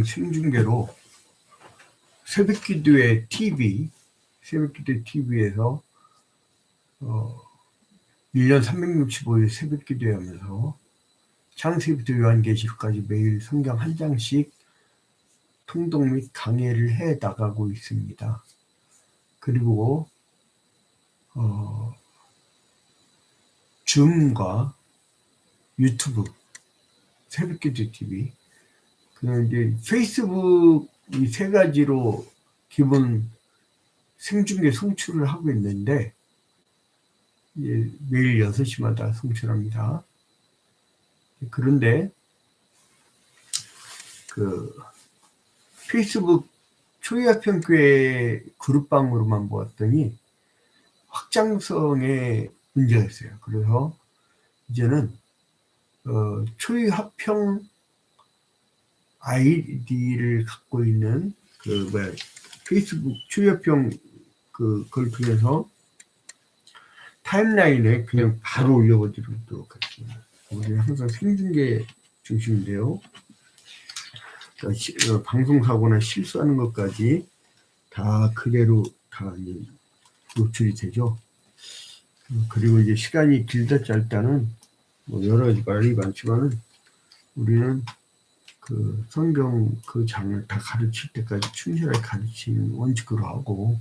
생중계로 새벽기도회 TV에서 1년 365일 새벽기도회 하면서 창세기부터 요한계시록까지 매일 성경 한 장씩 통독 및 강해를 해 나가고 있습니다. 그리고 줌과 유튜브, 새벽기도 TV, 그다음 이제 페이스북 이 세 가지로 기본 생중계 송출을 하고 있는데 이제 매일 6시마다 송출합니다. 그런데 그 페이스북 초이화평교회 그룹방으로만 보았더니 확장성에 문제가 있어요. 그래서 이제는 초이화평 아이디를 갖고 있는 페이스북 초이화평 그걸 통해서 타임라인에 그냥 바로 올려보도록 하겠습니다. 우리는 항상 생중계 중심인데요. 방송 사고나 실수하는 것까지 다 그대로 다 노출이 되죠. 그리고 이제 시간이 길다 짧다는 여러 가지 말이 많지만은 우리는 그 성경 그 장을 다 가르칠 때까지 충실하게 가르치는 원칙으로 하고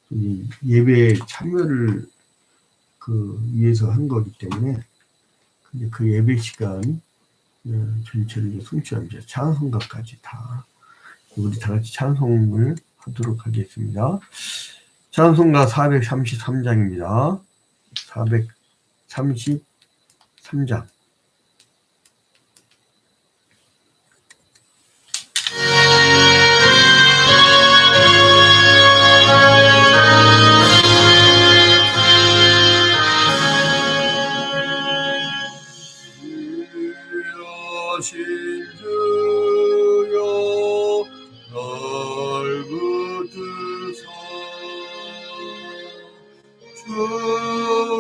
이 예배에 참여를 위해서 한 거기 때문에 그 예배 시간 전체를 송출합니다. 찬송가까지 다 우리 다 같이 찬송을 하도록 하겠습니다. 찬송가 433장입니다. 433장.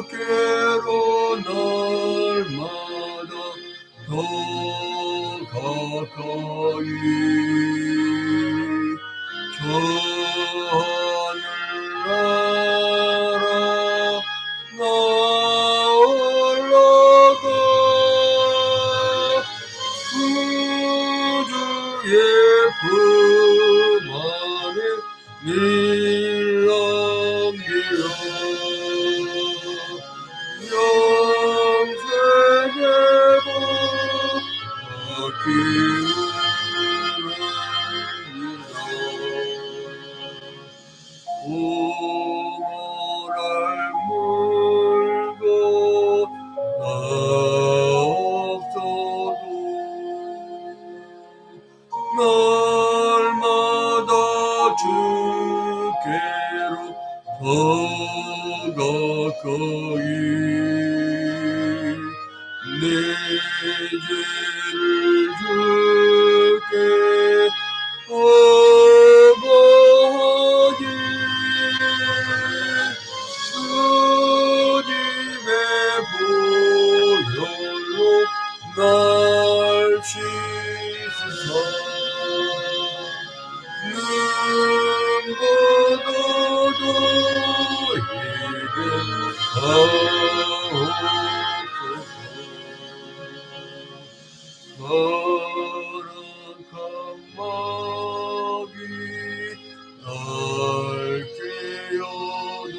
주께로 날마다 더 가까이 저 하늘나라 나올라가 구주의 품 안에 밀람기라 영생의 복 받기운이다. 공허를 물고 나 없어도 날마다 주께로 더 가까이 내 죄를 주께 어버하기 주님의 보혈로 날 씻으사 눈보다도 이게 허락한 마귀 날 깨어도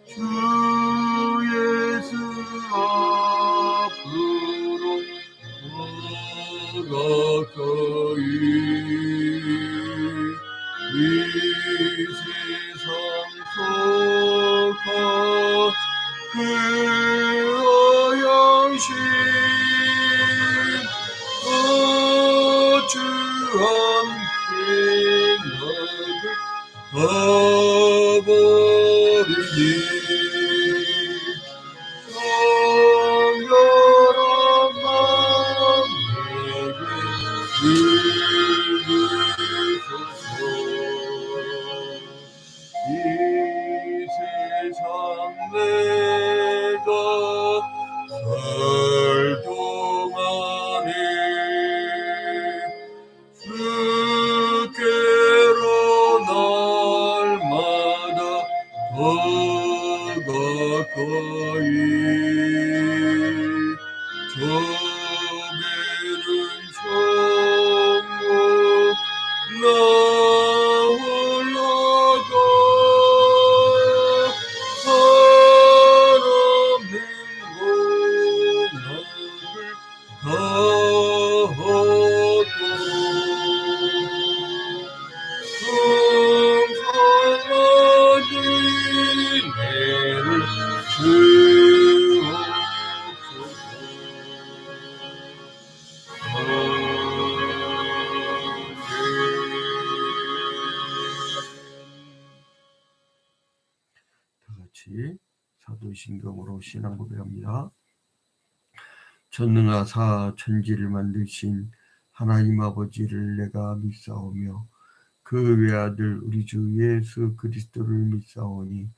주 예수 앞으로 더 가까이 이 세상 속한 그 어영신 거주한 빛나게 가버리니 성결한 마음 내게 주소서. 이 세상 내가 살 동안에 사도신경으로 신앙 고백합니다. 전능하사 천지를 만드신 하나님 아버지를 내가 믿사오며 그 외아들 우리 주 예수 그리스도를 믿사오니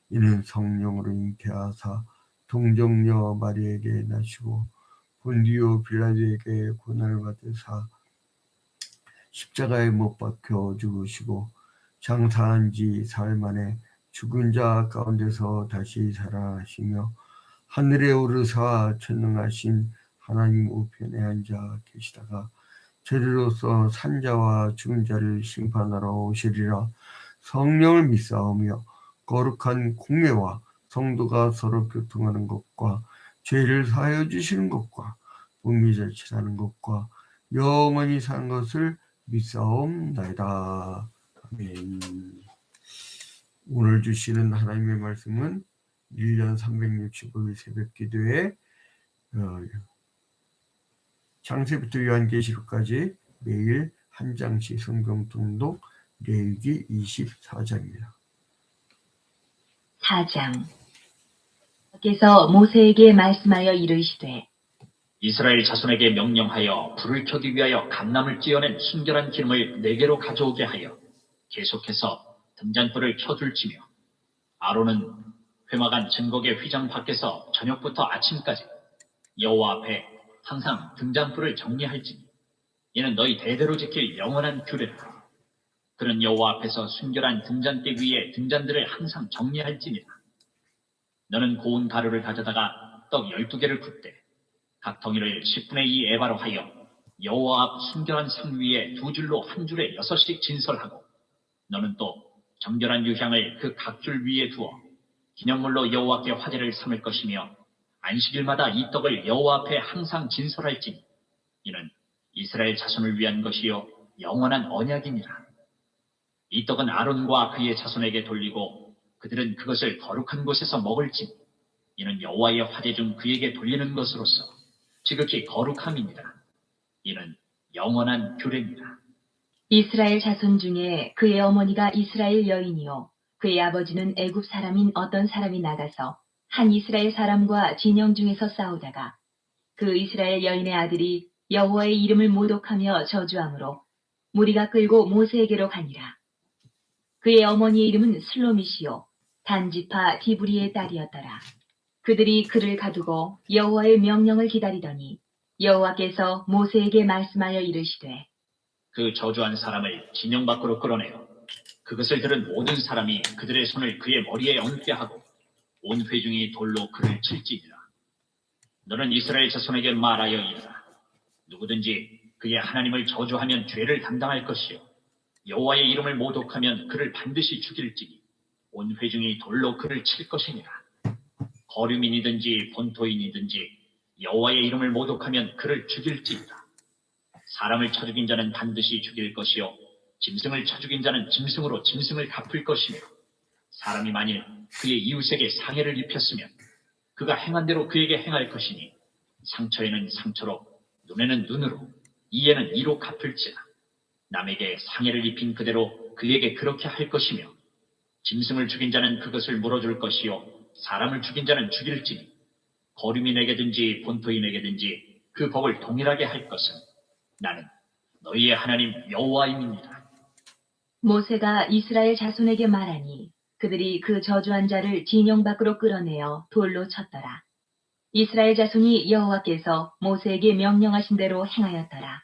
이는 성령으로 잉태하사 동정녀 마리에게 나시고 본디오 빌라도에게 고난을 받으사 십자가에 못 박혀 죽으시고 장사한 지 사흘 만에 죽은 자 가운데서 다시 살아나시며 하늘에 오르사 전능하신 하나님 우편에 앉아 계시다가 저리로서 산자와 죽은 자를 심판하러 오시리라. 성령을 믿사오며 거룩한 공예와 성도가 서로 교통하는 것과 죄를 사하여 주시는 것과 복미절치하는 것과 영원히 사는 것을 믿사옵나이다. 아멘. 오늘 주시는 하나님의 말씀은 1년 365일 새벽 기도에 창세부터 요한계시록까지 매일 한 장씩 성경 통독 레위기 24장입니다. 4장. 께서 모세에게 말씀하여 이르시되 이스라엘 자손에게 명령하여 불을 켜기 위하여 감람을 찧어낸 순결한 기름을 네개로 가져오게 하여 계속해서 등잔불을 켜둘지며 아론은 회막안 증거계 휘장 밖에서 저녁부터 아침까지 여호와 앞에 항상 등잔불을 정리할지니 이는 너희 대대로 지킬 영원한 규례라. 그는 여호와 앞에서 순결한 등잔대 위에 등잔들을 항상 정리할지니라. 너는 고운 가루를 가져다가 떡 12개를 굽되 각 덩이를 10분의 2 에바로 하여 여호와 앞 순결한 상 위에 두 줄로 한 줄에 6씩 진설하고 너는 또 정결한 유향을 그 각 줄 위에 두어 기념물로 여호와께 화제를 삼을 것이며 안식일마다 이 떡을 여호와 앞에 항상 진설할지니 이는 이스라엘 자손을 위한 것이요 영원한 언약이니라. 이 떡은 아론과 그의 자손에게 돌리고 그들은 그것을 거룩한 곳에서 먹을지니 이는 여호와의 화제 중 그에게 돌리는 것으로서 지극히 거룩함이니라. 이는 영원한 규례니라. 이스라엘 자손 중에 그의 어머니가 이스라엘 여인이요 그의 아버지는 애굽 사람인 어떤 사람이 나가서 한 이스라엘 사람과 진영 중에서 싸우다가 그 이스라엘 여인의 아들이 여호와의 이름을 모독하며 저주함으로 무리가 끌고 모세에게로 가니라. 그의 어머니의 이름은 슬로미시요 단지파 디브리의 딸이었더라. 그들이 그를 가두고 여호와의 명령을 기다리더니 여호와께서 모세에게 말씀하여 이르시되 그 저주한 사람을 진영 밖으로 끌어내어 그것을 들은 모든 사람이 그들의 손을 그의 머리에 얹게 하고 온 회중이 돌로 그를 칠지니라. 너는 이스라엘 자손에게 말하여 이르라. 누구든지 그의 하나님을 저주하면 죄를 담당할 것이요 여호와의 이름을 모독하면 그를 반드시 죽일지니 온 회중이 돌로 그를 칠 것이니라. 거류민이든지 본토인이든지 여호와의 이름을 모독하면 그를 죽일지니라. 사람을 쳐 죽인 자는 반드시 죽일 것이요 짐승을 쳐 죽인 자는 짐승으로 짐승을 갚을 것이며 사람이 만일 그의 이웃에게 상해를 입혔으면 그가 행한 대로 그에게 행할 것이니 상처에는 상처로 눈에는 눈으로 이에는 이로 갚을지라. 남에게 상해를 입힌 그대로 그에게 그렇게 할 것이며 짐승을 죽인 자는 그것을 물어줄 것이요 사람을 죽인 자는 죽일지니 거류민에게든지 본토인에게든지 그 법을 동일하게 할 것은 나는 너희의 하나님 여호와임이니라. 모세가 이스라엘 자손에게 말하니 그들이 그 저주한 자를 진영 밖으로 끌어내어 돌로 쳤더라. 이스라엘 자손이 여호와께서 모세에게 명령하신 대로 행하였더라.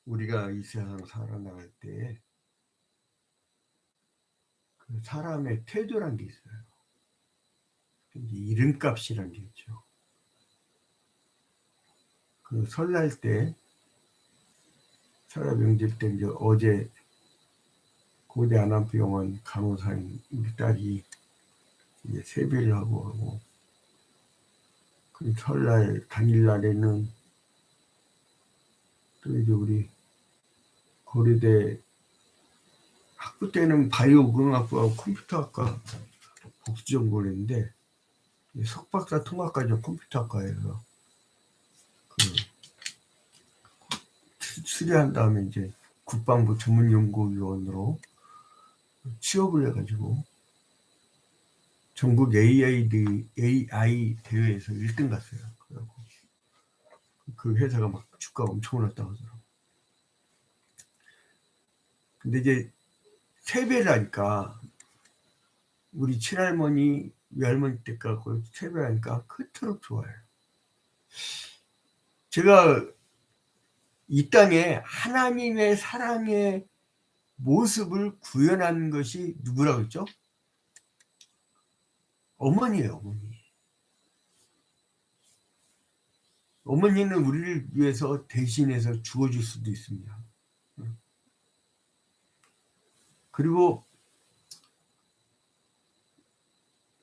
우리가 이 세상 살아나갈 때 그 사람의 태도란 게 있어요. 이름값이란 게 있죠. 그 설날 때 설날 명절 때 이제 어제 고대 안암병원 간호사인 우리 딸이 이제 세배를 하고 그 설날 당일날에는 또 이제 우리 고려대 학부 때는 바이오공학부하고 컴퓨터학과 복수전공을 했는데 석박사 통합과정 컴퓨터학과에서 그 수료한 다음에 이제 국방부 전문연구위원으로 취업을 해가지고 전국 AI 대회에서 1등 갔어요. 그래갖고 그 회사가 막 주가가 엄청 올랐다고 하더라고. 근데 이제 세배라니까 우리 친할머니, 외할머니 때 갖고 세배라니까 그토록 좋아요. 제가 이 땅에 하나님의 사랑의 모습을 구현한 것이 누구라고 했죠? 어머니예요, 어머니. 어머니는 우리를 위해서 대신해서 죽어줄 수도 있습니다. 그리고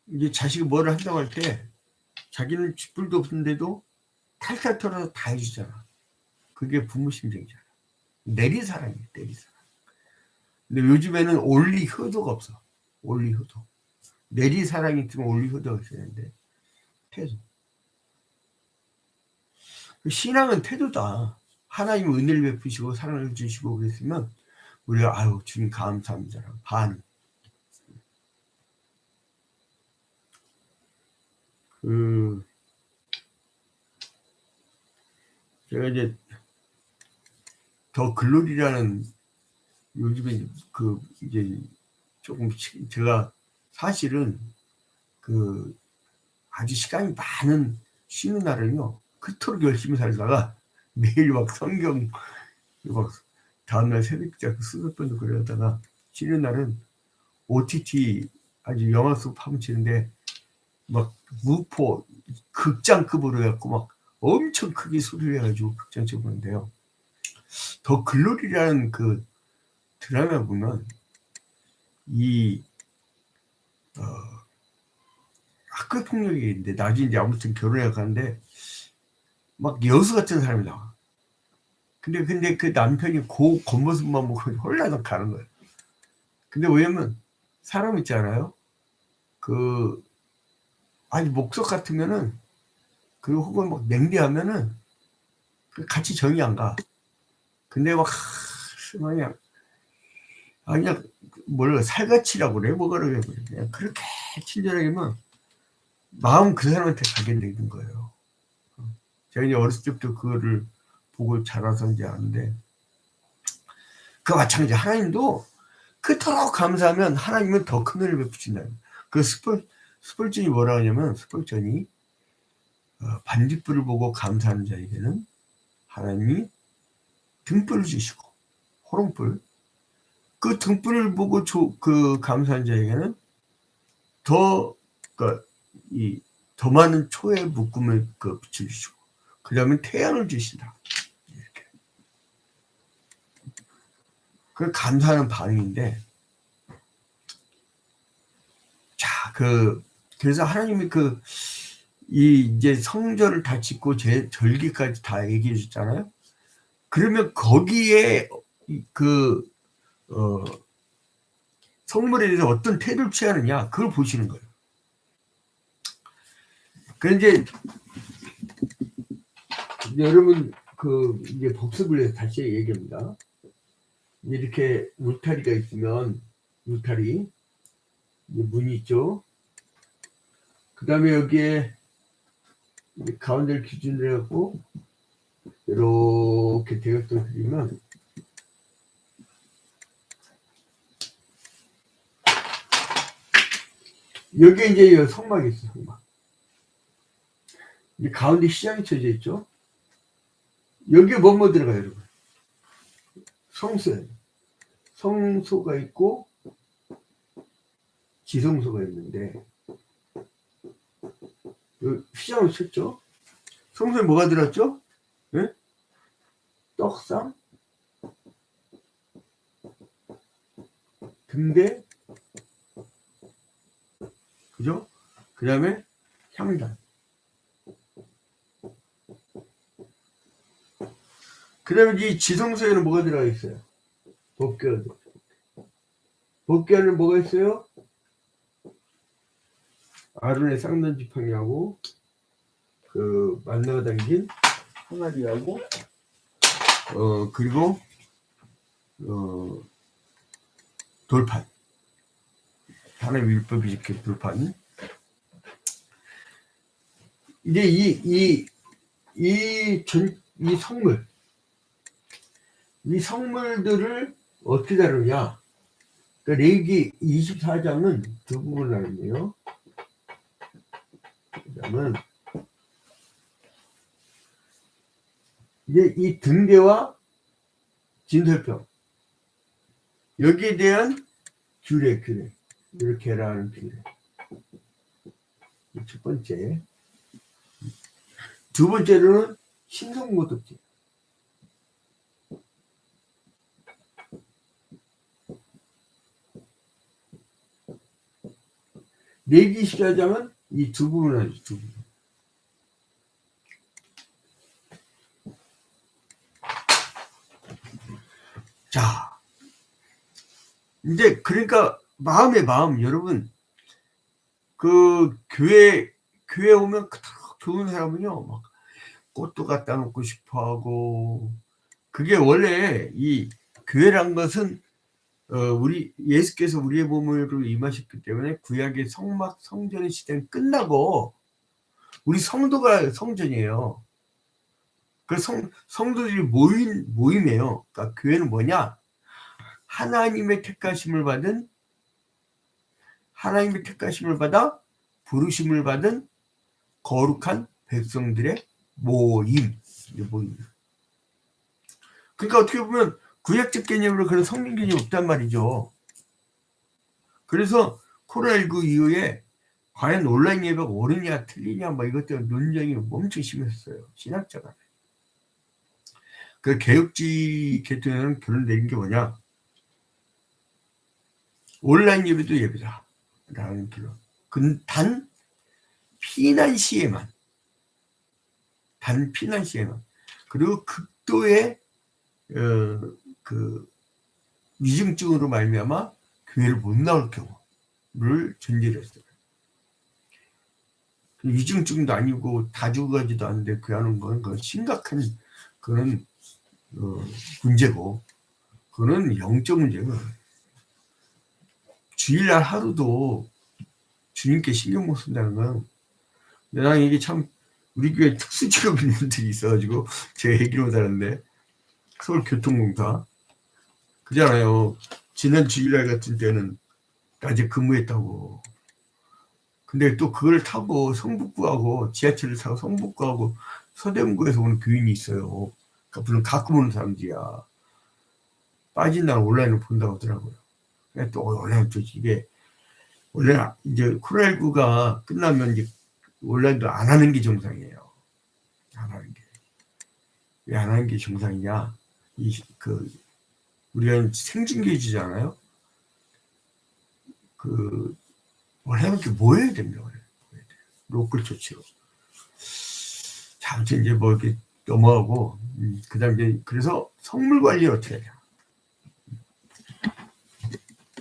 이제 자식이 뭐를 한다고 할 때 자기는 쥐뿔도 없는데도 탈탈 털어서 다 해주잖아. 그게 부모 심정이잖아. 내리사랑이에요, 내리사랑. 근데 요즘에는 올리 효도가 없어. 올리 효도. 내리사랑이 있으면 올리 효도가 있어야 되는데 태도. 신앙은 태도다. 하나님 은혜를 베푸시고 사랑을 주시고 그랬으면 우리가 아유 주님 감사합니다. 반. 제가 이제 더 글로리라는 요즘에 이제 조금 제가 사실은 아주 시간이 많은 쉬는 날은요 그토록 열심히 살다가 매일 막 성경 막 다음날 새벽자 수업번도 그러다가 쉬는 날은 OTT 아주 영화 속 파묻히는데 막 무포 극장급으로 해갖고 막 엄청 크게 소리를 해가지고 극장에서 보는데요. 더 글로리라는 그 드라마 보면 학교 폭력이 있는데 나중에 이제 아무튼 결혼해 가는데 막 여수 같은 사람이 나와. 근데 그 남편이 그 겉모습만 보고 홀라당 가는 거예요. 근데 왜냐면 사람 있잖아요. 아니 목석 같으면은 그리고 혹은 막 냉대하면은 같이 정이 안 가. 근데 막 그냥 뭐라 살같이라고 그래 뭐가 그래 그냥 그렇게 친절하게만 마음 그 사람한테 가게 되는 거예요. 제가 이제 어렸을 때부터 그거를 보고 자라서 이제 아는데 그 마찬가지 하나님도 그토록 감사하면 하나님은 더 큰 은혜를 베푸신다. 그 스펄전이 뭐라 하냐면 스펄전이 반딧불을 보고 감사하는 자에게는 하나님이 등불을 주시고 호롱불 그 등불을 보고 감사한 자에게는 더 많은 초의 묶음을 비춰주시고 그 다음에 태양을 주신다. 이렇게. 그 감사하는 반응인데 자 그래서 하나님이 이제 성전을 다 짓고 절기까지 다 얘기해 줬잖아요. 그러면 거기에 성물에 대해서 어떤 태도를 취하느냐 그걸 보시는 거예요. 그런데 이제 여러분 이제 복습을 해서 다시 얘기합니다. 이렇게 울타리가 있으면 울타리 문이 있죠. 그 다음에 여기에 가운데를 기준으로 해갖고 이렇게 대각선을 그리면 여기에 이제 성막이 있어. 성막. 이제 가운데 시장이 쳐져 있죠. 여기에 뭐 들어가요, 여러분? 성소예요. 성소가 있고 지성소가 있는데 시장을 쳤죠. 성소에 뭐가 들었죠? 네? 떡상, 등대, 그죠? 그 다음에 향단. 그 다음에 이 지성소에는 뭐가 들어가 있어요? 법궤. 법궤에는 뭐가 있어요? 아론의 쌍난 지팡이하고 만나가 당긴 항아리하고 그리고 돌판. 하나님의 율법이 이렇게 돌판. 이제 이 성물들을 어떻게 다루냐? 그러니까 레위기 24장은 두 부분으로 나뉘네요. 그다음은 이제 이 등대와 진설병 여기에 대한 규례 이렇게 하라는 규례. 첫 번째. 두 번째로는 신성모독죄. 레위기 24장은 이 두 부분을 하죠. 두 부분. 자, 이제 그러니까 마음 여러분 그 교회 오면 좋은 사람은요 막 꽃도 갖다 놓고 싶어하고 그게 원래 이 교회란 것은 우리 예수께서 우리의 몸으로 임하셨기 때문에 구약의 성전 시대는 끝나고 우리 성도가 성전이에요. 그 성도들이 모임이에요. 그러니까 교회는 뭐냐? 하나님의 택하심을 받아 부르심을 받은 거룩한 백성들의 모임. 그러니까 어떻게 보면 구약적 개념으로 그런 성령 개념이 없단 말이죠. 그래서 코로나19 이후에 과연 온라인 예배가 옳으냐 틀리냐 뭐 이것 때문에 논쟁이 엄청 심했어요. 신학자가. 그 개혁지 계통에는 결론 내린 게 뭐냐? 온라인 예배도 예배다 라는 결론. 단 피난 시에만 그리고 극도의 그 위중증으로 말미암아 교회를 못 나올 경우를 전제로 했어요. 위중증도 아니고 다 죽어가지도 않는데 교회 하는 건 그건 심각한 그런 문제고 그거는 영적 문제고 주일날 하루도 주님께 신경 못 쓴다는 건 나는 이게 참 우리 교회 특수 직업 있는 분들이 있어가지고 제가 얘기를 못하는데 서울교통공사 그잖아요. 지난 주일날 같은 때는 낮에 근무했다고. 근데 또 그걸 타고 성북구하고 지하철을 타고 성북구하고 서대문구에서 오는 교인이 있어요. 그러니까 물론 가끔 오는 사람들이야. 빠진 날 온라인을 본다고 하더라고요. 또 온라인 또 이게 원래 이제 코로나19가 끝나면 이제 온라인도 안 하는 게 정상이에요. 안 하는 게. 왜 안 하는 게 정상이냐? 우리가 생중계주잖아요. 원래 이렇게 모여야 됩니다. 로컬 조치로. 자, 아무튼 이제 뭐 이렇게 넘어가고, 그 다음에 그래서 성물 관리를 어떻게 해야 돼요?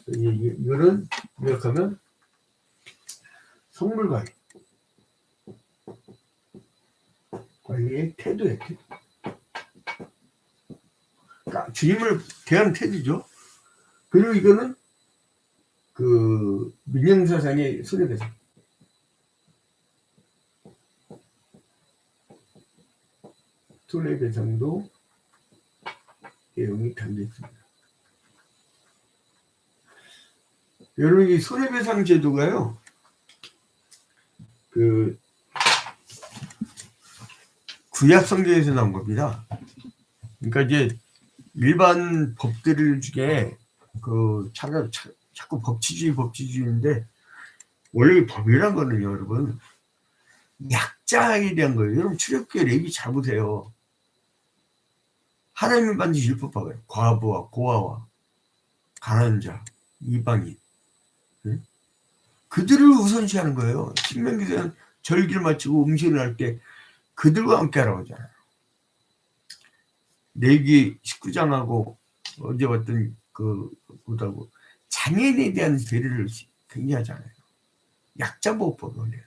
이거는 이렇게 하면 성물 관리의 태도예요. 그러니까 주님을 대하는 태도죠. 그리고 이거는 그 민영사상의 손해배상. 손해배상도 내용이 담겨 있습니다. 여러분 이 손해배상 제도가요. 그 구약 성경에서 나온 겁니다. 그러니까 이제 일반 법들 중에 자꾸 법치주의인데 원래 법이란 거는요, 여러분 약자에 대한 거예요. 여러분 출애굽기 레위기 잘 보세요. 하나님은 반드시 율법 박아요. 과부와 고아와 가난한 자, 이방인 그들을 우선시하는 거예요. 신명기에는 절기를 마치고 음식을 할 때 그들과 함께 하라고 하잖아요. 레위기 19장하고 어제 봤던 그보다고 장애인에 대한 배려를 굉장히 하잖아요. 약자보호법이 원래요.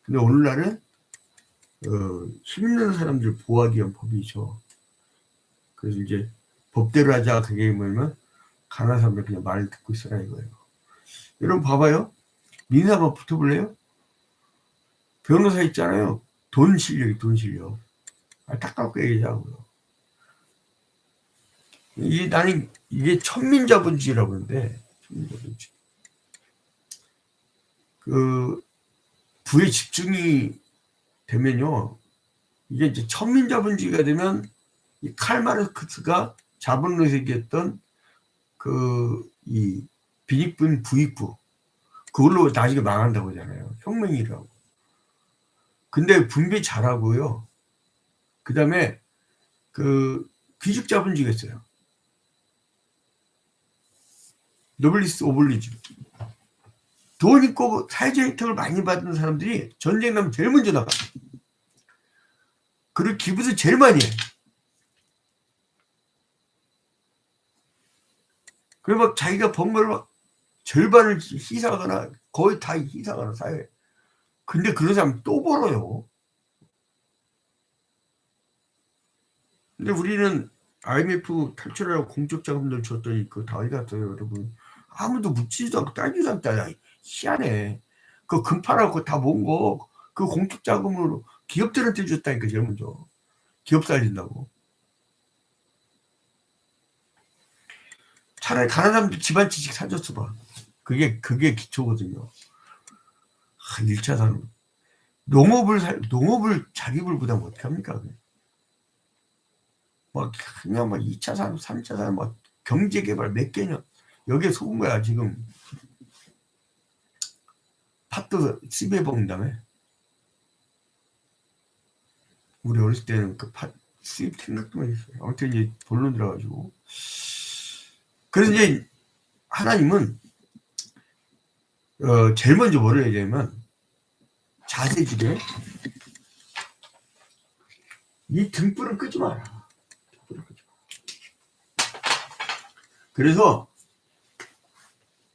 근데 오늘날은 힘있는 사람들 보호하기 위한 법이죠. 그래서 이제 법대로 하자. 그게 뭐냐면 가난한 사람들 그냥 말을 듣고 있어라 이거예요. 여러분 봐봐요. 민사 한번 붙어볼래요? 변호사 있잖아요. 돈 실력이 돈 실력. 안타깝게 얘기하고요. 나는 이게 천민자본주의라고 하는데, 천민자본주의. 부에 집중이 되면요, 이게 이제 천민자본주의가 되면 이 칼마르크스가 자본론색이었던 이 빈익분 부익부 그걸로 나중에 망한다고 하잖아요. 혁명이라고. 근데 분배 잘하고요. 그 다음에 귀족자본주의가 있어요. 노블리스 오블리주. 돈 있고 사회적 혜택을 많이 받는 사람들이 전쟁 나면 제일 먼저 나가. 그리고 기부도 제일 많이 해. 그리고 막 자기가 번 걸 막 절반을 희생하거나 거의 다 희생하거나 사회. 근데 그런 사람 또 벌어요. 근데 우리는 IMF 탈출하라고 공적 자금들 줬더니 그거 다 어디 갔어요, 여러분? 아무도 묻지도 않고 따지도 않다. 희한해. 그 금파라고 다 모은 거, 그 공적 자금으로 기업들한테 줬다니까, 제일 먼저. 기업 살린다고. 차라리 가난한 사람들 집안 지식 사줬어 봐. 그게 기초거든요. 1차 산업. 농업을 자기불부담 어떻게 합니까? 그냥 2차 산업, 3차 산업, 경제개발 몇 개년. 여기에 속은 거야, 지금. 팥도 10에 먹는다며. 우리 어렸을 때는 그 팥 수입 생각도 했어요. 아무튼 이제 본론 들어가지고. 그래서 이제 하나님은, 제일 먼저 뭐를 해야 되냐면, 자세지대. 이 등불을 끄지 마라. 그래서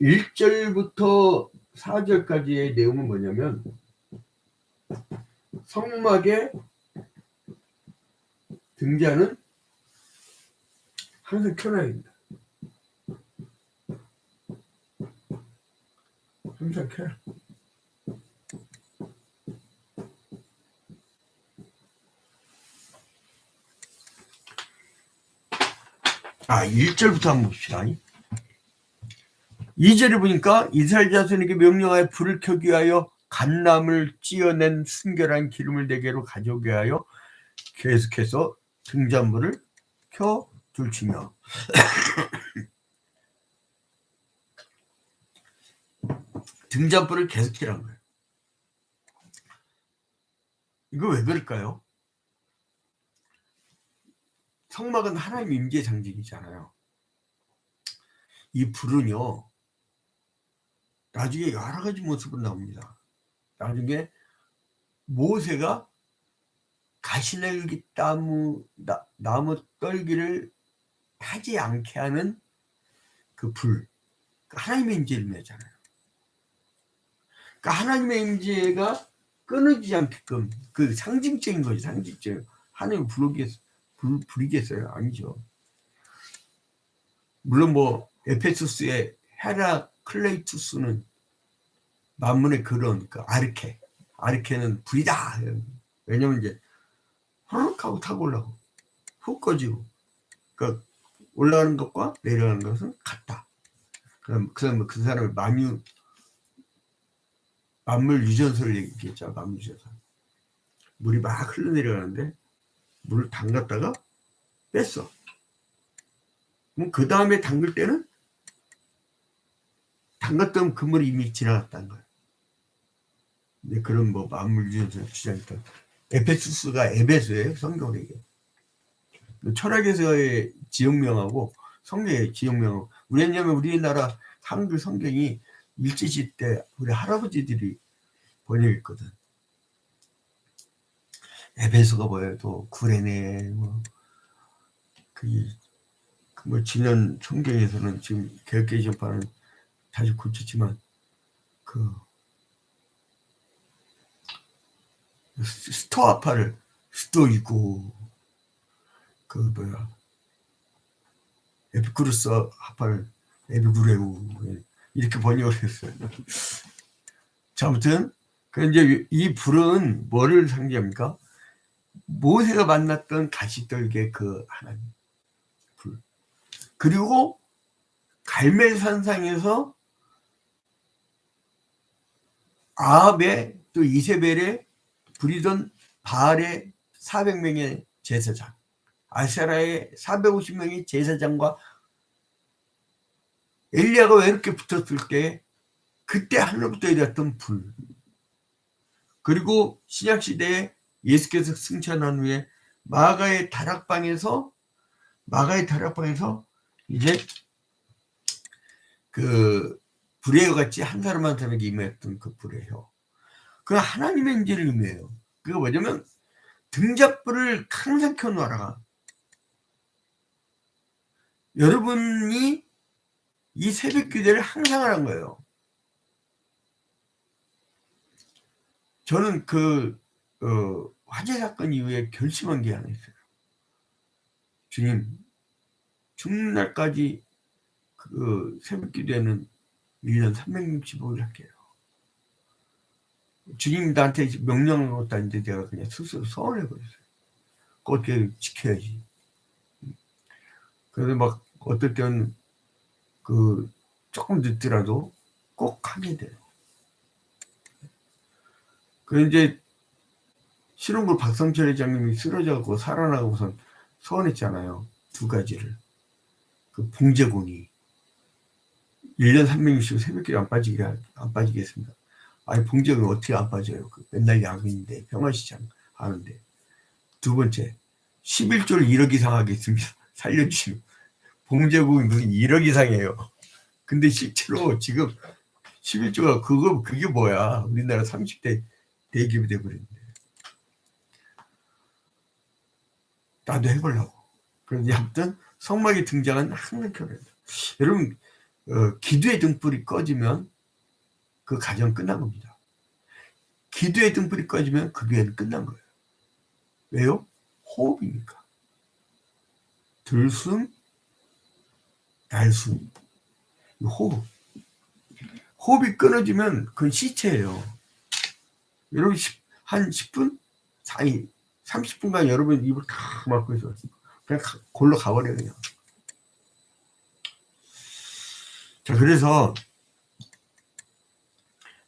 1절부터 4절까지의 내용은 뭐냐면 성막에 등자는 항상 켜놔야 됩니다. 항상 켜요. 아, 1절부터 한번 봅시다. 2절에 보니까 이스라엘 자손에게 명령하여 불을 켜기 위하여 갓남을 찧어낸 순결한 기름을 내게로 가져오게 하여 계속해서 등잔불을 켜 둘치며 등잔불을 계속 켜라는 거예요. 이거 왜 그럴까요? 성막은 하나님 임재 상징이잖아요. 이 불은요, 나중에 여러 가지 모습으로 나옵니다. 나중에 모세가 가시날기 나무 떨기를 타지 않게 하는 그 불, 하나님의 임재를 내잖아요. 그러니까 하나님의 임재가 끊어지지 않게끔 그 상징적인 거지, 상징적. 하나님 부르겠어요? 아니죠. 물론 에페소스의 헤라클레이투스는 만문의 그런 그 아르케는 불이다. 왜냐면 이제 후룩 하고 타고 올라가고 훅 꺼지고, 그러니까 올라가는 것과 내려가는 것은 같다. 그럼 그 사람의 만물 유전설을 얘기했죠. 만물 유전설. 물이 막 흘러내려가는데 물을 담갔다가 뺐어. 그럼 그 다음에 담글 때는 담갔던 그 물이 이미 지나갔다는 거예요. 근데 그런 만물 유전설 주장했던 에페소스가 에베소예요. 성경에게. 철학에서의 지역명하고 성경의 지역명하고, 왜냐면 우리나라 한글 성경이 일제시대 때 우리 할아버지들이 번역했거든. 에베소가 뭐예요? 또 구레네 지난 성경에서는 지금 개혁개정파는 다시 고쳤지만 스토아파를 스토이고 에피쿠르스 합할 에피쿠레우 이렇게 번역을 했어요. 자, 아무튼 그 이제 이 불은 뭐를 상징합니까? 모세가 만났던 가시떨기의 그 하나님 불. 그리고 갈멜산상에서 아합의 또 이세벨의 부리던 바알의 400명의 제사장, 아세라의 450명의 제사장과 엘리야가 왜 이렇게 붙었을 때 그때 하늘부터 내렸던 불. 그리고 신약시대에 예수께서 승천한 후에 마가의 다락방에서 이제 그 불의 같이 한 사람 한 사람에게 임했던 그 불의 혀. 그 하나님의 인지를 의미해요. 그게 뭐냐면 등잣불을 항상 켜놓아라. 여러분이 이 새벽 기도를 항상 하는 거예요. 저는 그 화재 사건 이후에 결심한 게 하나 있어요. 주님, 죽는 날까지 그 새벽 기도에는 1년 365일 할게요. 주님이 나한테 명령한 것도 아닌데 내가 그냥 스스로 서운해버렸어요. 어떻게 지켜야지. 그래서 막 어떨 때는 그 조금 늦더라도 꼭 하게 돼요. 그 이제 신혼부 박성철 회장님이 쓰러져갖고 살아나고선 서운했잖아요. 두 가지를. 그 봉제군이 1년 365 새벽기도 안 빠지겠습니다. 아니 봉제군이 어떻게 안 빠져요? 그 맨날 야근인데 평화시장 하는데. 두 번째 11조를 1억 이상 하겠습니다. 살려주시면. 봉제국이 무슨 1억 이상이에요. 근데 실제로 지금 11조가 그게 뭐야. 우리나라 30대 대기업이 돼버렸는데. 나도 해보려고. 그런데 아무튼 성막에 등장한 항상 켜려요. 여러분 기도의 등불이 꺼지면 그 가정 끝난 겁니다. 기도의 등불이 꺼지면 그 교회는 끝난 거예요. 왜요? 호흡이니까. 들숨, 날숨. 호흡. 호흡이 끊어지면 그건 시체예요. 여러분 한 10분? 30분간 여러분 입을 탁 막고 있어. 그냥 골로 가버려요, 그냥. 자, 그래서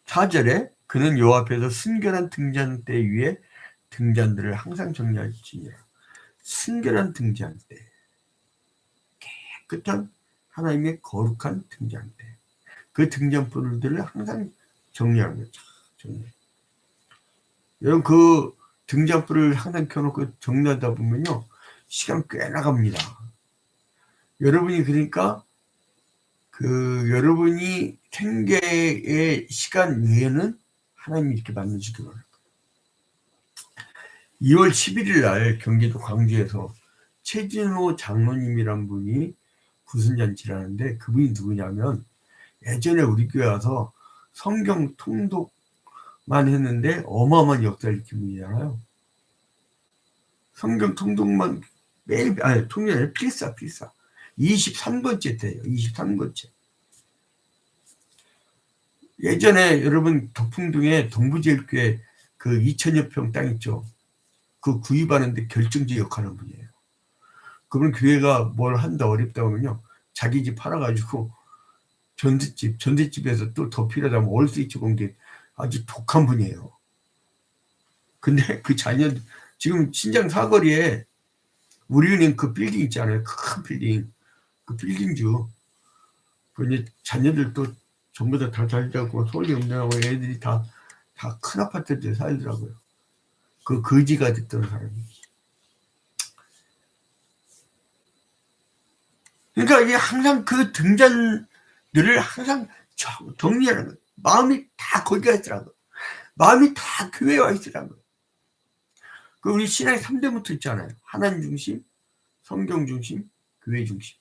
4절에 그는 요 앞에서 순결한 등잔대 위에 등잔들을 항상 정리할지니라. 순결한 등잔대. 깨끗한 하나님의 거룩한 등잔대. 그 등잔불들을 항상 정리하는 거죠. 여러분 그 등잔불을 항상 켜놓고 정리하다 보면요. 시간 꽤 나갑니다. 여러분이 그러니까 여러분이 생계의 시간 외에는 하나님이 이렇게 만나주기로 할 거예요. 2월 11일 날 경기도 광주에서 최진호 장로님이란 분이 구순잔치를 하는데 그분이 누구냐면 예전에 우리 교회 와서 성경 통독만 했는데 어마어마한 역사를 일으킨 분이잖아요. 성경 통독만 매일 통독이 필사 23번째 때예요. 23번째. 예전에 여러분 덕풍동에 동부제일교회 그 2000여 평 땅 있죠. 그 구입하는데 결정적 역할을 하는 분이에요. 그분 교회가 뭘 한다 어렵다 하면요. 자기 집 팔아가지고 전셋집에서 또 더 필요하다면 올스위치 공대 아주 독한 분이에요. 근데 그 자녀 지금 신장 사거리에 우리은행 그 빌딩 있잖아요. 큰 빌딩. 그 빌딩주. 그 이제 자녀들도 전부 다 잘 자고 소리 없냐고 애들이 다 큰 아파트에 살더라고요. 그 거지가 됐던 사람이. 그러니까 이게 항상 그 등잔들을 항상 정리하는 거예요. 마음이 다 거기가 있더라고요. 마음이 다 교회에 와 있더라고요. 그 우리 신앙의 3대부터 있잖아요. 하나님 중심, 성경 중심, 교회 중심.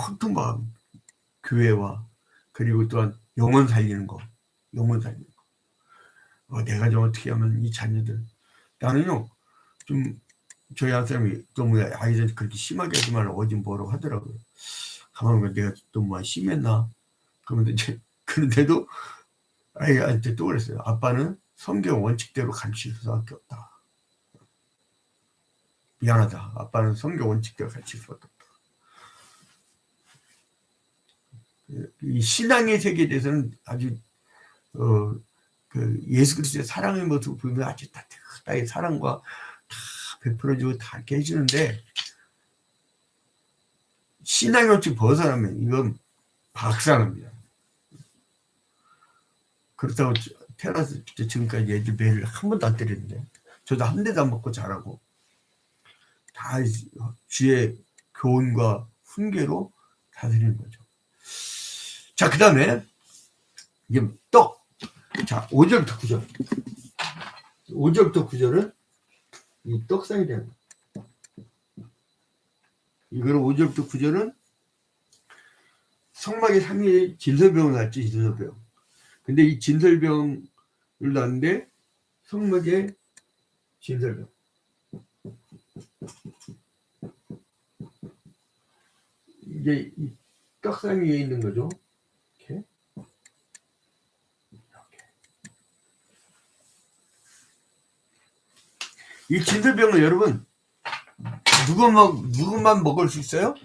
온통 마음, 교회와 그리고 또한 영혼 살리는 거. 내가 좀 어떻게 하면 이 자녀들 나는요 좀 저희 한 사람이 너무 아이들 그렇게 심하게 하지 말라고 어제 뭐라고 하더라고요. 가만히 보면 내가 너무 심했나? 그러면 이제 그런데도 아이한테 또 그랬어요. 아빠는 성경 원칙대로 가르칠 수밖에 없다. 미안하다. 아빠는 성경 원칙대로 가르칠 수밖에 없다. 이 신앙의 세계에 대해서는 아주 그 예수 그리스도의 사랑의 모습을 보면 아주 따뜻하게 사랑과 다 베풀어주고 다 이렇게 해주는데 신앙의 원칙 벗어나면 이건 박살납니다. 그렇다고 태어나서 지금까지 애들 매를 한 번도 안 때렸는데 저도 한 대도 안 먹고 자라고 다 주의 교훈과 훈계로 다스리는 거죠. 자, 그 다음에 이제 떡. 자, 5절부터 9절. 5절부터 9절은 이 떡상에 대한 거. 이거는 5절부터 9절은 성막의 상위에 진설병을 낳았지, 진설병. 근데 이 진설병을 낳는데 성막에 진설병. 이제 이 떡상 위에 있는 거죠. 이렇게. 이 진설병은 여러분 누구만 먹을 수 있어요?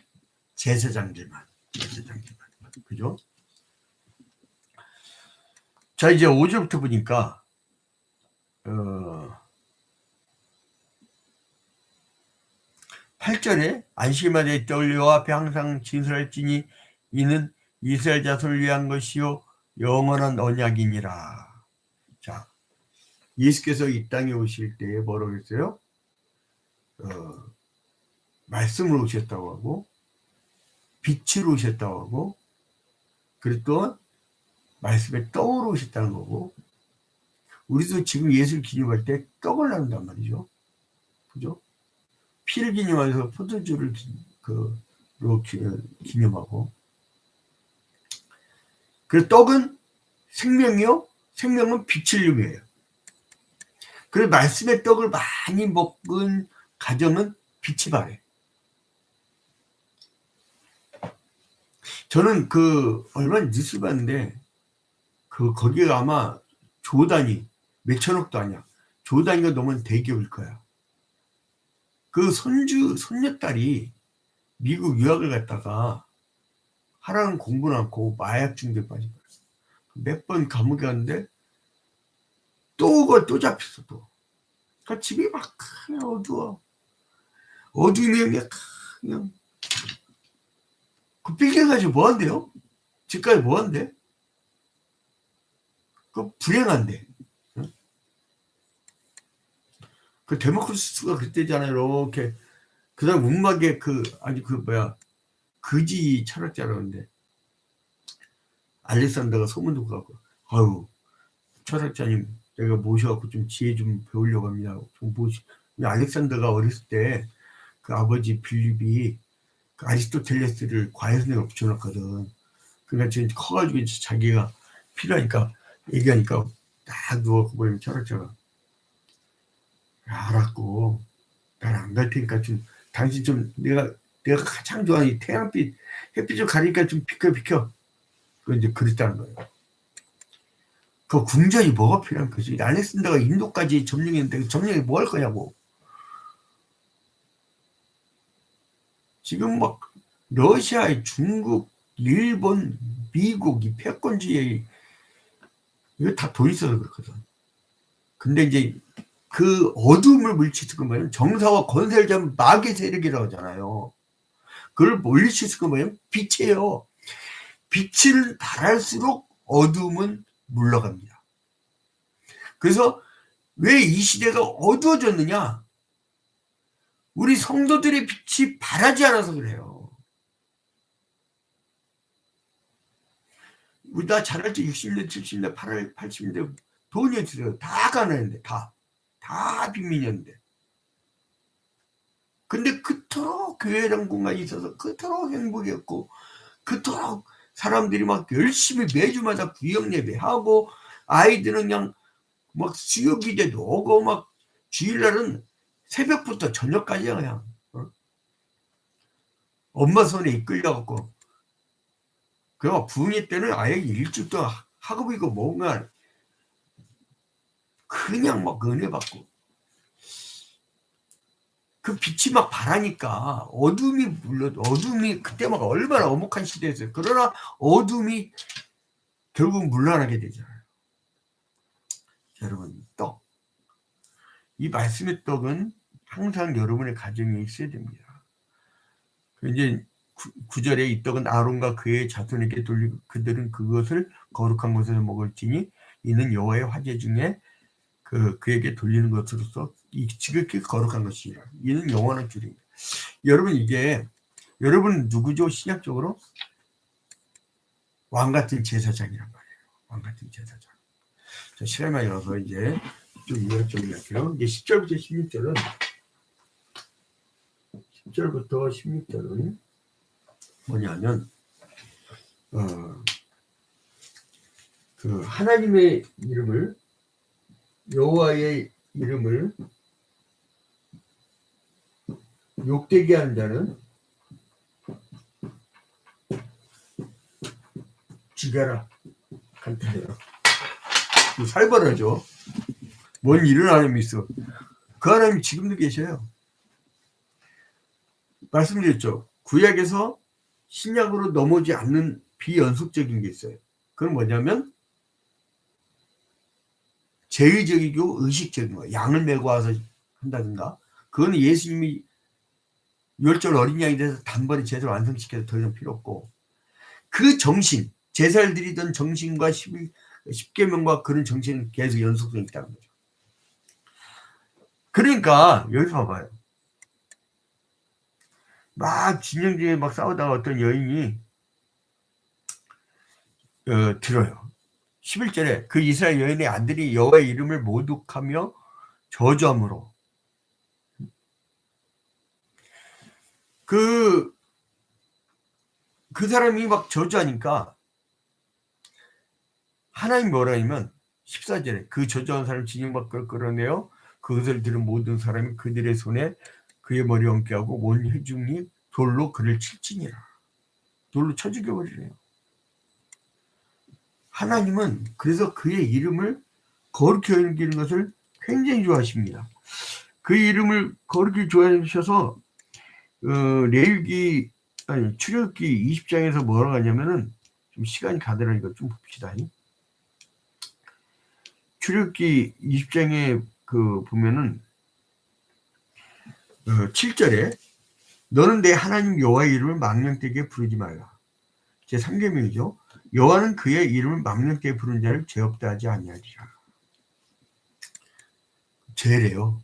제사장들만. 그죠? 자, 이제 5절부터 보니까 8절에 안식일마다 떡을 여호와 앞에 항상 진설할지니 이는 이스라엘 자손을 위한 것이요 영원한 언약이니라. 자, 예수께서 이 땅에 오실 때에 뭐라고 했어요? 말씀으로 오셨다고 하고 빛으로 오셨다고 하고 그리고 또 말씀에 떡으로 오셨다는 거고 우리도 지금 예수를 기념할 때 떡을 나눈단 말이죠. 그죠? 피를 기념해서 포도주를 기념하고 그래서 떡은 생명이요. 생명은 빛을 의미해요. 그래서 말씀의 떡을 많이 먹은 가정은 빛이 바래. 저는 얼마 뉴스 봤는데 거기가 아마 조 단위 몇천억도 아니야. 조 단위가 넘은 대기업일 거야. 손녀딸이 미국 유학을 갔다가 하라는 공부는 않고 마약 중독에 빠진 거야. 몇 번 감옥에 갔는데 또 잡혔어 또. 그러니까 집이 막 그냥 어두워. 어두우면 그냥 그 빌딩 가지고 뭐 한대요? 집까지 뭐 한대? 불행한데. 응? 데모크루스가 그때잖아요. 이렇게 그 다음 문막에 그지 철학자라는데 알렉산더가 소문 듣고 가고 아유 철학자님 내가 모셔갖고 좀 지혜 좀 배우려고 합니다. 알렉산더가 어렸을 때 그 아버지 빌립이 그 아리스토텔레스를 과외선생으로 붙여놨거든. 그러니까 지금 커가지고 이제 자기가 필요하니까 얘기하니까 딱 누워서 보면 철학자가 알았고 난 안 갈 테니까 좀 당신 좀 내가 가장 좋아하는 이 태양빛 햇빛 좀 가리니까 좀 비켜. 그 이제 그랬다는 거예요. 그 궁전이 뭐가 필요한 거지? 알렉산더가 인도까지 점령했는데 점령이 뭐 할 거냐고. 지금 막 러시아, 중국, 일본, 미국 이 패권주의 이거 다 돈 있어서 그렇거든. 근데 이제 그 어둠을 물리칠 건 뭐냐면 정사와 권세를 잡은 마귀 세력이라고 하잖아요. 그걸 물리칠 건 뭐냐면 빛이에요. 빛을 발할수록 어둠은 물러갑니다. 그래서 왜 이 시대가 어두워졌느냐? 우리 성도들의 빛이 발하지 않아서 그래요. 우리 나 잘할 때 60년, 70년, 80년 돈이 없어요. 다 가난했는데 다 빈민이었는데. 근데 그토록 교회라는 공간이 있어서 그토록 행복이었고 그토록 사람들이 막 열심히 매주마다 구역 예배하고 아이들은 그냥 막 수요기대도 오고 막 주일날은 새벽부터 저녁까지야 그냥. 엄마 손에 이끌려갖고. 그리고 부흥회 때는 아예 일주일 동안 학업이고 뭔가 그냥 막 은혜 받고. 그 빛이 막 바라니까 어둠이 어둠이 그때 막 얼마나 엄혹한 시대였어요. 그러나 어둠이 결국 물러나게 되잖아요. 여러분, 떡. 이 말씀의 떡은 항상 여러분의 가정에 있어야 됩니다. 이제 9절에 이 떡은 아론과 그의 자손에게 돌리고 그들은 그것을 거룩한 곳에서 먹을지니 이는 여호와의 화제 중에 그에게 돌리는 것으로서 지극히 거룩한 것이라. 이는 영원한 줄입니다. 여러분, 이게 여러분 누구죠? 신약적으로 왕 같은 제사장이란 말이에요. 왕 같은 제사장. 자, 시간이 많이 나서 이제 좀 이해를 할게요. 이제 10절부터 16절은 뭐냐면 그 하나님의 이름을 여호와의 이름을 욕되게 하는 자는 죽여라. 간단해요. 살벌하죠. 뭔 일을 하나님이 있어. 그 하나님이 지금도 계셔요. 말씀드렸죠. 구약에서 신약으로 넘어오지 않는 비연속적인 게 있어요. 그건 뭐냐면 제의적이고 의식적인 거예요. 양을 메고 와서 한다든가. 그건 예수님이 율절 어린 양이 돼서 단번에 제대로 완성시켜서 더 이상 필요 없고, 그 정신, 제사를 드리던 정신과 10계명과 그런 정신은 계속 연속성이 있다는 거죠. 그러니까 여기서 봐봐요. 막 진영중에 막 싸우다가 어떤 여인이 들어요. 11절에 그 이스라엘 여인의 아들이 여호와의 이름을 모독하며 저주함으로. 그 사람이 막 저주하니까 하나님 뭐라 하냐면 14절에 그 저주한 사람 진영 밖으로 끌어내어 그것을 들은 모든 사람이 그들의 손에 그의 머리 얹게 하고 온 회중이 돌로 그를 칠지니라. 돌로 쳐 죽여버리래요. 하나님은 그래서 그의 이름을 거룩히 여기는 것을 굉장히 좋아하십니다. 그 이름을 거룩히 좋아하셔서 출애굽기 20장에서 뭐라고 하냐면은 좀 시간이 가더라니까 좀 봅시다. 출애굽기 20장에 보면은 7절에 너는 내 하나님 여호와의 이름을 망령되게 부르지 말라. 제 3계명이죠. 여호와는 그의 이름을 망령되게 부르는 자를 죄 없다 하지 아니하리라. 죄래요.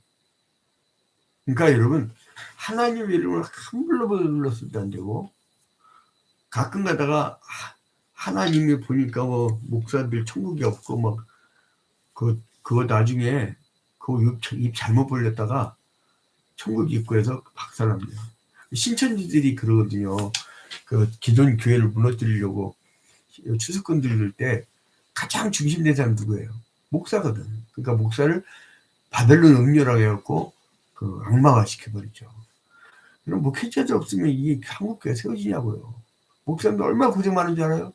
그러니까 여러분, 하나님의 이름을 함부로 불렀을 안 되고, 가끔 가다가 하나님이 보니까 뭐 목사들 천국이 없고 막 그거 나중에 입 잘못 벌렸다가 천국 입구에서 박살납니다. 신천지들이 그러거든요. 그 기존 교회를 무너뜨리려고 추수권 들릴 때 가장 중심된 사람 누구예요? 목사거든. 그러니까 목사를 바벨론 음료라고 해갖고 악마화 시켜버리죠. 그럼 목회자들 없으면 이 한국교회 세워지냐고요. 목사님도 얼마나 고생 많은 줄 알아요?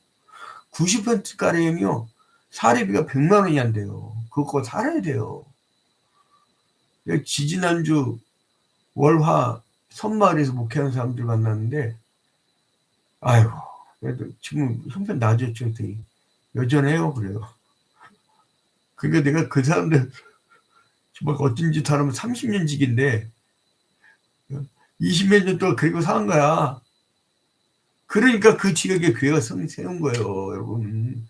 90%가량이요. 사례비가 100만 원이 안 돼요. 그거 살아야 돼요. 지지난주 월화 선마을에서 목회하는 사람들 만났는데, 아이고, 그래도 지금 형편 나아졌죠. 여전해요. 그래요. 그러니까 내가 그 사람들 정말 어떤 짓 하면 30년 직인데 20몇 년 동안 그리고 사는 거야. 그러니까 그 지역에 교회가 세운 거예요, 여러분.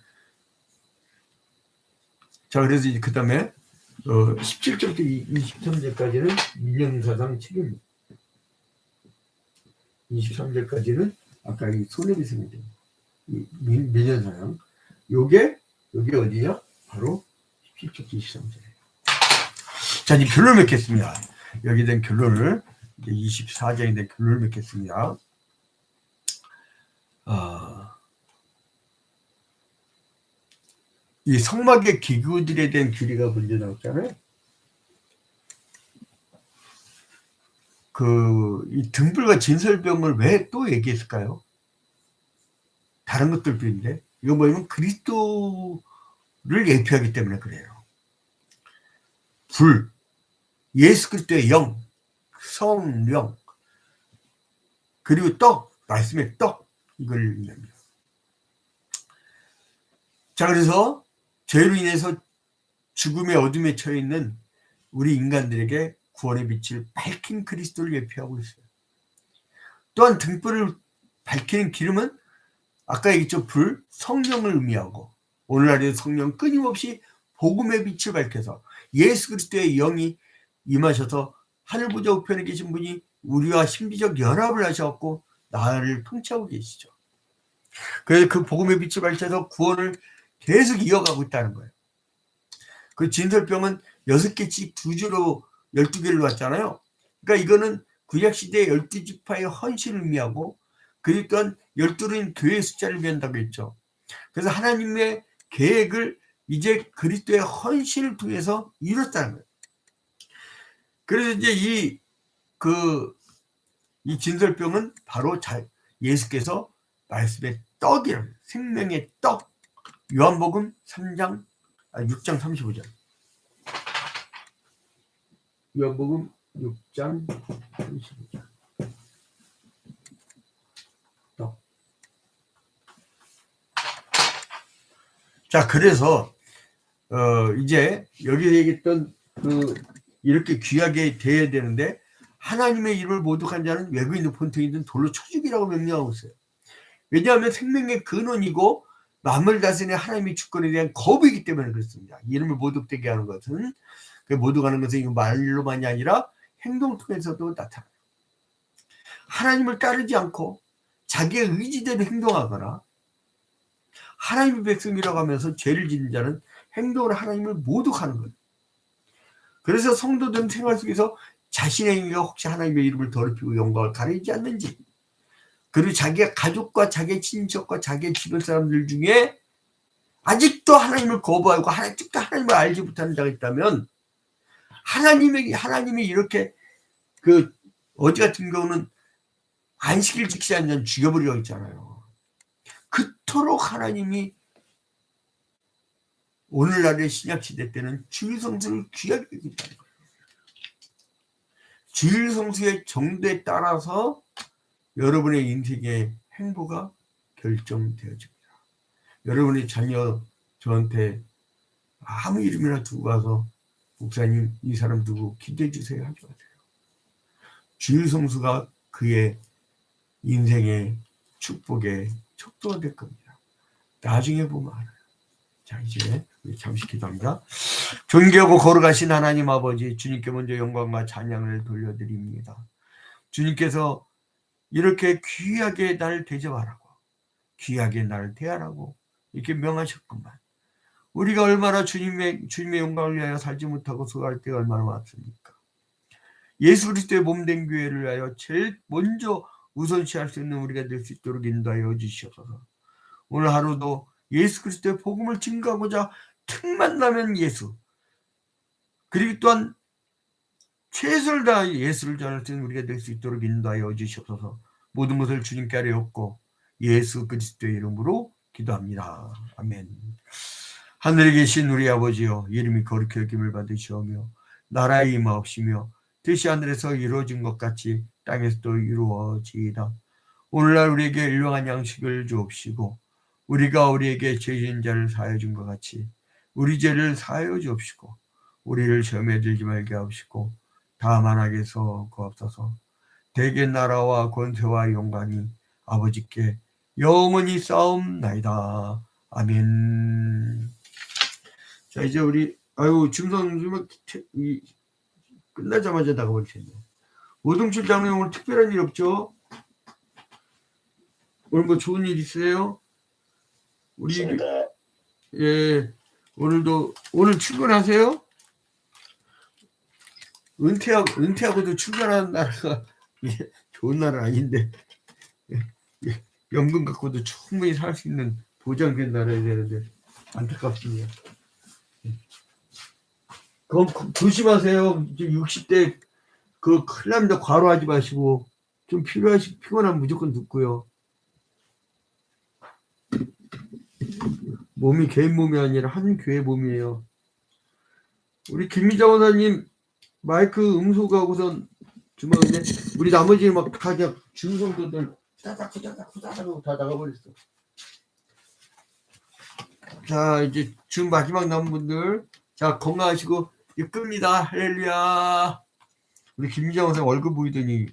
자, 그래서 이제 그 다음에 17절부터 23절까지는 민영사상 책임입니다. 23절까지는 아까 이 손해배상이죠. 민영사상. 요게 어디냐? 바로 17절부터 23절이에요. 자, 이제 결론을 맺겠습니다. 여기에 대한 결론을, 이제 24장에 대한 결론을 맺겠습니다. 이 성막의 기구들에 대한 규례가 먼저 나왔잖아요. 이 등불과 진설병을 왜 또 얘기했을까요? 다른 것들도 있는데 이거 뭐냐면 그리스도를 예표하기 때문에 그래요. 불, 예수 그리스도의 영, 성령, 그리고 떡, 말씀의 떡, 이걸 의미합니다. 자, 그래서 죄로 인해서 죽음의 어둠에 처해 있는 우리 인간들에게 구원의 빛을 밝힌 그리스도를 예표하고 있어요. 또한 등불을 밝히는 기름은 아까 얘기했죠. 불, 성령을 의미하고 오늘날의 성령 끊임없이 복음의 빛을 밝혀서 예수 그리스도의 영이 임하셔서 하늘보좌 우편에 계신 분이 우리와 신비적 연합을 하셔갖고 나를 통치하고 계시죠. 그래서 그 복음의 빛을 밝혀서 구원을 계속 이어가고 있다는 거예요. 그 진설병은 6개씩 2주로 12개를 놓았잖아요. 그러니까 이거는 구약시대의 12지파의 헌신을 의미하고 그리고 또한 12는 교회의 숫자를 의미한다고 했죠. 그래서 하나님의 계획을 이제 그리스도의 헌신을 통해서 이뤘다는 거예요. 그래서 이제 이 진설병은 바로 예수께서 말씀의 떡이라고 해요. 생명의 떡. 요한복음 6장 35절. 요한복음 6장 35절. 떡. 자, 그래서 이제 여기 얘기했던 이렇게 귀하게 대해야 되는데 하나님의 이름을 모독한 자는 외국인든 본토인든 돌로 쳐 죽이라고 명령하고 있어요. 왜냐하면 생명의 근원이고 만물 다스리는 하나님의 주권에 대한 거부이기 때문에 그렇습니다. 이름을 모독되게 하는 것은 모독하는 것은 말로만이 아니라 행동 통해서도 나타나요. 하나님을 따르지 않고 자기의 의지대로 행동하거나 하나님의 백성이라고 하면서 죄를 짓는 자는 행동으로 하나님을 모독하는 거예요. 그래서 성도들은 생활 속에서 자신의 행위가 혹시 하나님의 이름을 더럽히고 영광을 가리지 않는지, 그리고 자기의 가족과 자기의 친척과 자기의 주변 사람들 중에 아직도 하나님을 거부하고 아직도 하나님을 알지 못하는 자가 있다면 하나님이 이렇게 어제 같은 경우는 안식일 지키지 않는 자는 죽여버리려고 했잖아요. 그토록 하나님이 오늘날의 신약시대 때는 주일성수를 귀하게 여긴다는 거예요. 주일성수의 정도에 따라서 여러분의 인생의 행보가 결정되어집니다. 여러분의 자녀 저한테 아무 이름이나 두고 가서 목사님 이 사람 두고 기도해 주세요 하지 마세요. 주일성수가 그의 인생의 축복의 척도가 될 겁니다. 나중에 보면 알아요. 자, 이제 잠시 기도합니다. 존귀하고 거룩하신 하나님 아버지, 주님께 먼저 영광과 찬양을 돌려드립니다. 주님께서 이렇게 귀하게 나를 대접하라고, 귀하게 나를 대하라고 이렇게 명하셨구만. 우리가 얼마나 주님의 영광을 위하여 살지 못하고 수고할 때가 얼마나 많습니까? 예수 그리스도의 몸된 교회를 위하여 제일 먼저 우선시할 수 있는 우리가 될 수 있도록 인도하여 주시옵소서. 오늘 하루도 예수 그리스도의 복음을 증거하고자 틈만 나면 예수, 그리고 또한 최선을 다해 예수를 전할 수 있는 우리가 될 수 있도록 인도하여 주시옵소서. 모든 것을 주님께 아뢰옵고 예수 그리스도의 이름으로 기도합니다. 아멘. 하늘에 계신 우리 아버지여, 이름이 거룩히 여김을 받으시오며 나라의 임하옵시며 뜻이 하늘에서 이루어진 것 같이 땅에서도 이루어지이다. 오늘날 우리에게 일용할 양식을 주옵시고 우리가 우리에게 죄 지은 자를 사하여 준 것 같이 우리 죄를 사하여 주옵시고 우리를 시험에 들지 말게 하옵시고 다만 악에서 구하옵소서. 대개 나라와 권세와 영광이 아버지께 영원히 싸움나이다. 아멘. 자, 이제 우리 중성 끝나자마자 나가볼 텐데 오동철 장로님 오늘 특별한 일 없죠? 오늘 뭐 좋은 일 있어요? 우리 예, 오늘 출근하세요? 은퇴하고도 출근하는 나라가 좋은 나라 아닌데 연금 갖고도 충분히 살 수 있는 보장된 나라야 되는데 안타깝습니다. 그럼 조심하세요. 60대 그거 큰일 납니다. 과로하지 마시고 좀 피곤하면 무조건 듣고요. 몸이 개인 몸이 아니라 한 교회 몸이에요. 우리 김미자 원사님 마이크 음소거하고선 주먹인데 우리 나머지 막 다 그냥 중성도들 후다닥 하고 다 나가버렸어. 자 이제 주 마지막 남은 분들 자 건강하시고 이제 끕니다. 할렐루야. 우리 김미자 원사님 얼굴 보이더니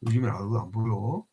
요즘엔 얼굴 안 보여.